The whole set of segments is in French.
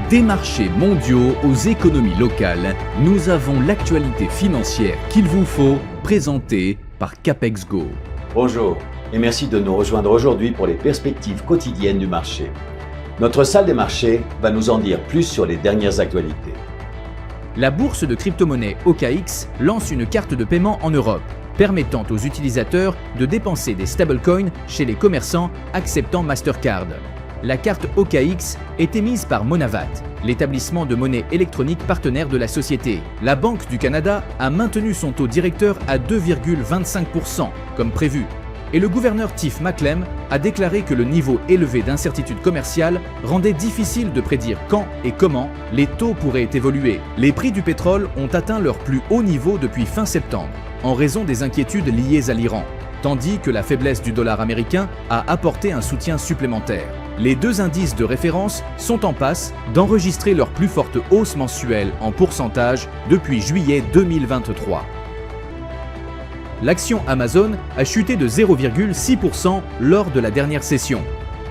Des marchés mondiaux aux économies locales, nous avons l'actualité financière qu'il vous faut, présentée par Capex Go. Bonjour et merci de nous rejoindre aujourd'hui pour les perspectives quotidiennes du marché. Notre salle des marchés va nous en dire plus sur les dernières actualités. La bourse de crypto-monnaie OKX lance une carte de paiement en Europe, permettant aux utilisateurs de dépenser des stablecoins chez les commerçants acceptant Mastercard. La carte OKX est émise par Monavat, l'établissement de monnaie électronique partenaire de la société. La Banque du Canada a maintenu son taux directeur à 2,25% comme prévu. Et le gouverneur Tiff Macklem a déclaré que le niveau élevé d'incertitude commerciale rendait difficile de prédire quand et comment les taux pourraient évoluer. Les prix du pétrole ont atteint leur plus haut niveau depuis fin septembre, en raison des inquiétudes liées à l'Iran, tandis que la faiblesse du dollar américain a apporté un soutien supplémentaire. Les deux indices de référence sont en passe d'enregistrer leur plus forte hausse mensuelle en pourcentage depuis juillet 2023. L'action Amazon a chuté de 0,6% lors de la dernière session.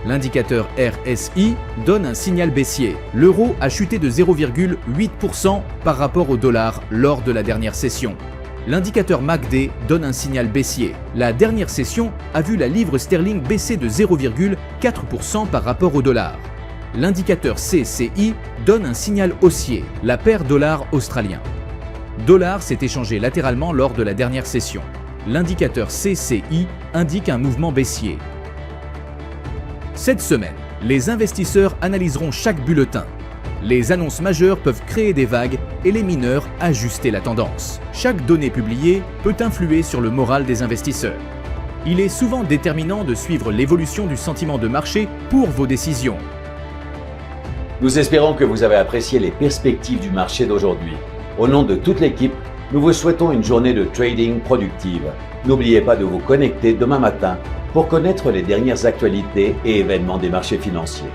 L'indicateur RSI donne un signal baissier. L'euro a chuté de 0,8% par rapport au dollar lors de la dernière session. L'indicateur MACD donne un signal baissier. La dernière session a vu la livre sterling baisser de 0,4% par rapport au dollar. L'indicateur CCI donne un signal haussier, la paire dollar australien. Dollar s'est échangé latéralement lors de la dernière session. L'indicateur CCI indique un mouvement baissier. Cette semaine, les investisseurs analyseront chaque bulletin. Les annonces majeures peuvent créer des vagues et les mineurs ajuster la tendance. Chaque donnée publiée peut influer sur le moral des investisseurs. Il est souvent déterminant de suivre l'évolution du sentiment de marché pour vos décisions. Nous espérons que vous avez apprécié les perspectives du marché d'aujourd'hui. Au nom de toute l'équipe, nous vous souhaitons une journée de trading productive. N'oubliez pas de vous connecter demain matin pour connaître les dernières actualités et événements des marchés financiers.